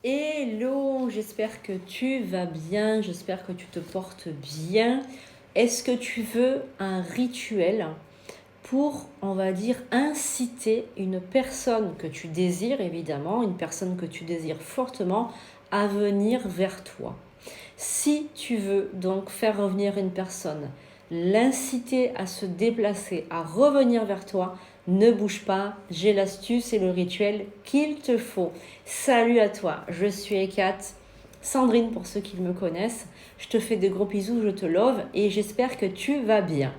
Hello, j'espère que tu vas bien, j'espère que tu te portes bien. Est-ce que tu veux un rituel pour, on va dire, inciter une personne que tu désires, évidemment, une personne que tu désires fortement, à venir vers toi? Si tu veux donc faire revenir une personne, l'inciter à se déplacer, à revenir vers toi, ne bouge pas, j'ai l'astuce et le rituel qu'il te faut. Salut à toi, je suis Ekat, Sandrine pour ceux qui me connaissent. Je te fais de gros bisous, je te love et j'espère que tu vas bien.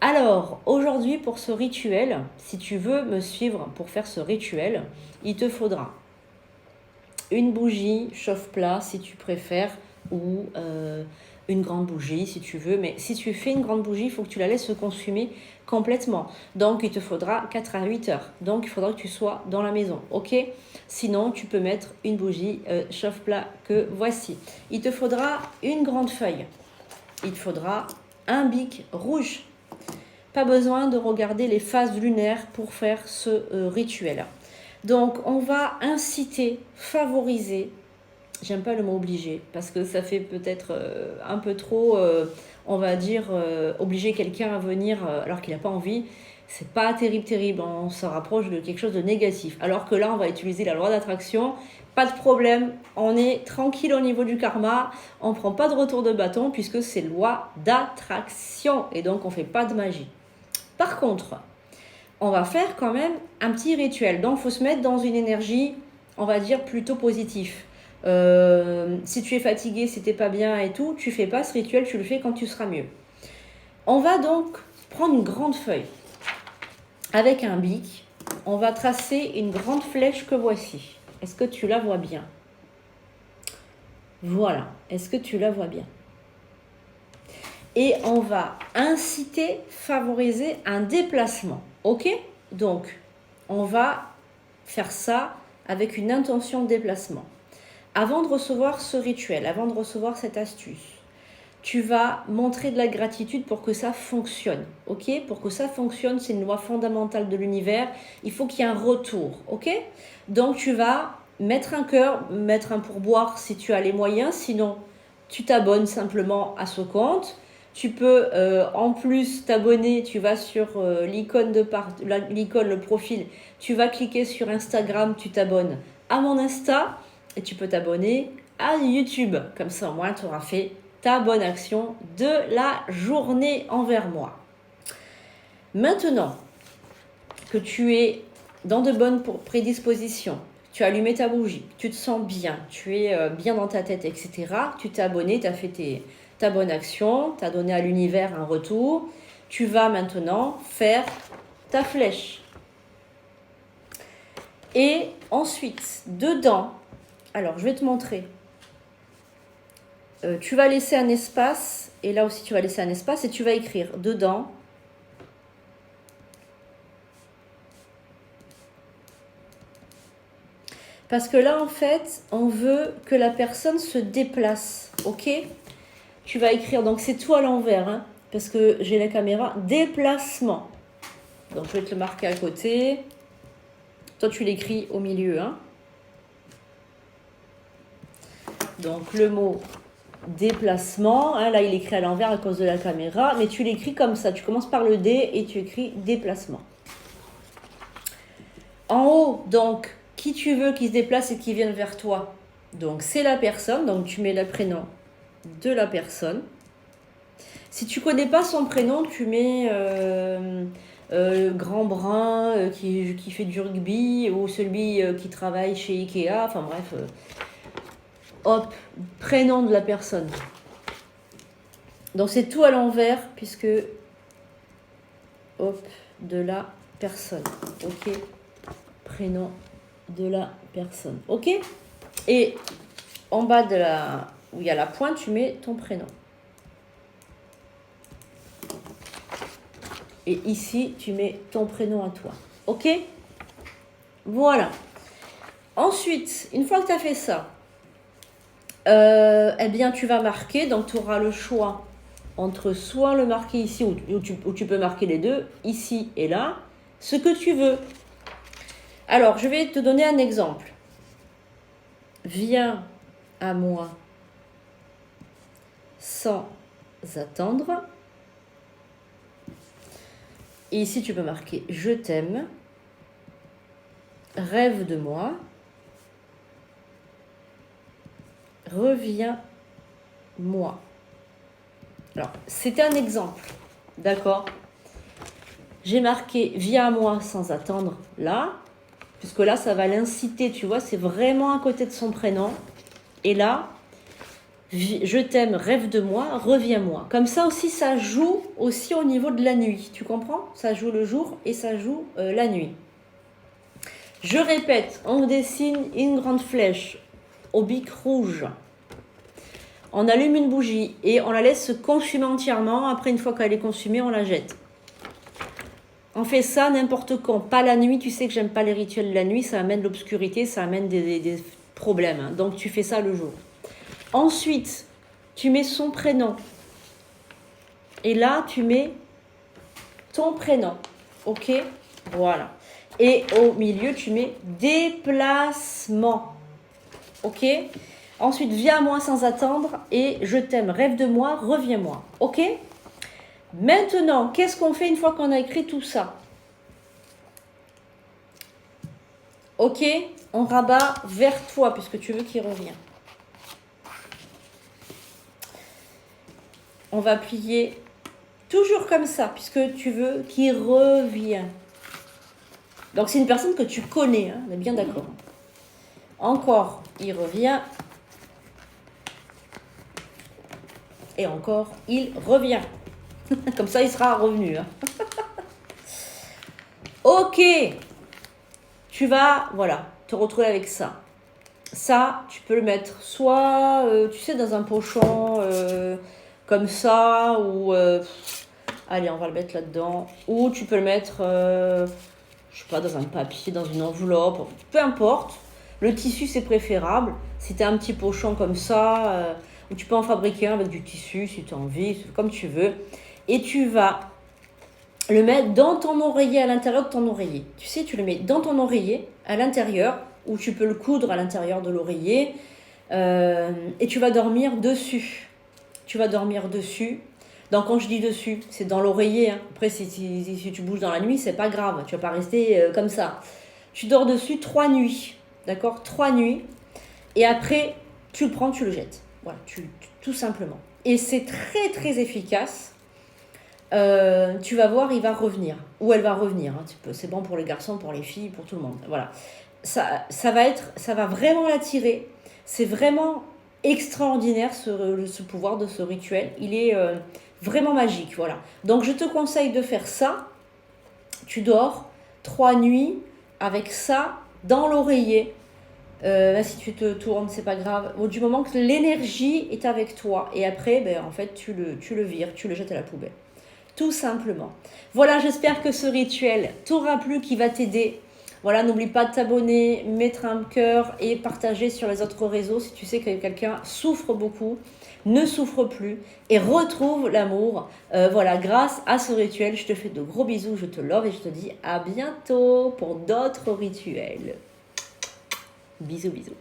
Alors, aujourd'hui pour ce rituel, si tu veux me suivre pour faire ce rituel, il te faudra une bougie chauffe-plat si tu préfères, ou une grande bougie si tu veux. Mais si tu fais une grande bougie, il faut que tu la laisses se consumer complètement. Donc, il te faudra 4 à 8 heures. Donc, il faudra que tu sois dans la maison, ok? Sinon, tu peux mettre une bougie chauffe-plat que voici. Il te faudra une grande feuille. Il te faudra un bic rouge. Pas besoin de regarder les phases lunaires pour faire ce rituel. Donc, on va inciter, favoriser. J'aime pas le mot obligé parce que ça fait peut-être un peu trop, on va dire, obliger quelqu'un à venir alors qu'il n'a pas envie. C'est pas terrible, on se rapproche de quelque chose de négatif. Alors que là, on va utiliser la loi d'attraction. Pas de problème, on est tranquille au niveau du karma, on prend pas de retour de bâton puisque c'est loi d'attraction et donc on fait pas de magie. Par contre, on va faire quand même un petit rituel. Donc, il faut se mettre dans une énergie, on va dire, plutôt positive. Si tu es fatigué, si tu n'es pas bien et tout, tu ne fais pas ce rituel, tu le fais quand tu seras mieux. On va donc prendre une grande feuille avec un bic. On va tracer une grande flèche que voici. Est-ce que tu la vois bien? Voilà. Est-ce que tu la vois bien? Et on va inciter, favoriser un déplacement. Ok? Donc, on va faire ça avec une intention de déplacement. Avant de recevoir ce rituel, avant de recevoir cette astuce, tu vas montrer de la gratitude pour que ça fonctionne. Ok? Pour que ça fonctionne, c'est une loi fondamentale de l'univers. Il faut qu'il y ait un retour. Ok? Donc, tu vas mettre un cœur, mettre un pourboire si tu as les moyens. Sinon, tu t'abonnes simplement à ce compte. Tu peux en plus t'abonner, tu vas sur l'icône, le profil, tu vas cliquer sur Instagram, tu t'abonnes à mon Insta et tu peux t'abonner à YouTube. Comme ça, au moins, tu auras fait ta bonne action de la journée envers moi. Maintenant que tu es dans de bonnes prédispositions, tu as allumé ta bougie, tu te sens bien, tu es bien dans ta tête, etc. Tu t'es abonné, tu as fait ta bonne action, tu as donné à l'univers un retour. Tu vas maintenant faire ta flèche. Et ensuite, dedans, alors je vais te montrer. Tu vas laisser un espace, et là aussi tu vas laisser un espace, et tu vas écrire dedans. Parce que là, en fait, on veut que la personne se déplace, ok? Tu vas écrire, donc c'est tout à l'envers, hein, parce que j'ai la caméra, déplacement. Donc je vais te le marquer à côté. Toi, tu l'écris au milieu, hein. Donc le mot déplacement, hein, là il est écrit à l'envers à cause de la caméra, mais tu l'écris comme ça, tu commences par le D et tu écris déplacement. En haut, donc, qui tu veux qui se déplace et qui vienne vers toi. Donc c'est la personne, donc tu mets le prénom de la personne. Si tu connais pas son prénom, tu mets grand brun qui fait du rugby ou celui qui travaille chez Ikea, enfin bref. Hop, prénom de la personne. Donc c'est tout à l'envers puisque hop, de la personne. Ok, prénom de la personne. Ok. Et en bas de où il y a la pointe, tu mets ton prénom. Et ici, tu mets ton prénom à toi. Ok? Voilà. Ensuite, une fois que tu as fait ça, eh bien, tu vas marquer. Donc, tu auras le choix entre soit le marquer ici, ou tu peux marquer les deux, ici et là, ce que tu veux. Alors, je vais te donner un exemple. viens à moi sans attendre. Et ici, tu peux marquer je t'aime, rêve de moi, reviens-moi. Alors, c'était un exemple, d'accord? J'ai marqué viens à moi sans attendre là, puisque là, ça va l'inciter, tu vois, c'est vraiment à côté de son prénom. Et là, je t'aime, rêve de moi, reviens-moi. Comme ça aussi, ça joue aussi au niveau de la nuit, tu comprends? Ça joue le jour et ça joue la nuit. Je répète, on dessine une grande flèche au bic rouge. On allume une bougie et on la laisse se consumer entièrement. Après, une fois qu'elle est consumée, on la jette. On fait ça n'importe quand, pas la nuit. Tu sais que j'aime pas les rituels de la nuit, ça amène l'obscurité, ça amène des problèmes. Hein. Donc tu fais ça le jour. Ensuite, tu mets son prénom. Et là, tu mets ton prénom. Ok? Voilà. Et au milieu, tu mets déplacement. Ok? Ensuite, viens à moi sans attendre et je t'aime, rêve de moi, reviens-moi. Ok? Maintenant, qu'est-ce qu'on fait une fois qu'on a écrit tout ça? Ok? On rabat vers toi puisque tu veux qu'il revienne. On va plier toujours comme ça puisque tu veux qu'il revienne. Donc, c'est une personne que tu connais, hein, on est bien d'accord. Encore, il revient. Et encore, il revient. Comme ça, il sera revenu. Hein. Ok. Tu vas, voilà, te retrouver avec ça. Ça, tu peux le mettre soit, tu sais, dans un pochon comme ça, ou... allez, on va le mettre là-dedans. Ou tu peux le mettre, je sais pas, dans un papier, dans une enveloppe. Peu importe. Le tissu, c'est préférable. Si tu as un petit pochon comme ça... ou tu peux en fabriquer un avec du tissu si tu as envie, comme tu veux. Et tu vas le mettre dans ton oreiller, à l'intérieur de ton oreiller. Tu sais, tu le mets dans ton oreiller, à l'intérieur, ou tu peux le coudre à l'intérieur de l'oreiller. Et tu vas dormir dessus. Tu vas dormir dessus. Donc quand je dis dessus, c'est dans l'oreiller. Hein. Après, si tu bouges dans la nuit, c'est pas grave. Tu vas pas rester comme ça. Tu dors dessus 3 nuits. D'accord? 3 nuits. Et après, tu le prends, tu le jettes. Voilà, tout simplement. Et c'est très très efficace. Tu vas voir, il va revenir. Ou elle va revenir. Hein, c'est bon pour les garçons, pour les filles, pour tout le monde. Voilà. Ça va vraiment l'attirer. C'est vraiment extraordinaire ce pouvoir de ce rituel. Il est vraiment magique. Voilà. Donc je te conseille de faire ça. Tu dors 3 nuits avec ça dans l'oreiller. Si tu te tournes, c'est pas grave. Bon, du moment que l'énergie est avec toi. Et après, ben, en fait, tu le vires, tu le jettes à la poubelle. Tout simplement. Voilà, j'espère que ce rituel t'aura plu, qui va t'aider. Voilà, n'oublie pas de t'abonner, mettre un cœur et partager sur les autres réseaux si tu sais que quelqu'un souffre beaucoup, ne souffre plus et retrouve l'amour. Voilà, grâce à ce rituel, je te fais de gros bisous, je te love et je te dis à bientôt pour d'autres rituels. Bisous, bisous.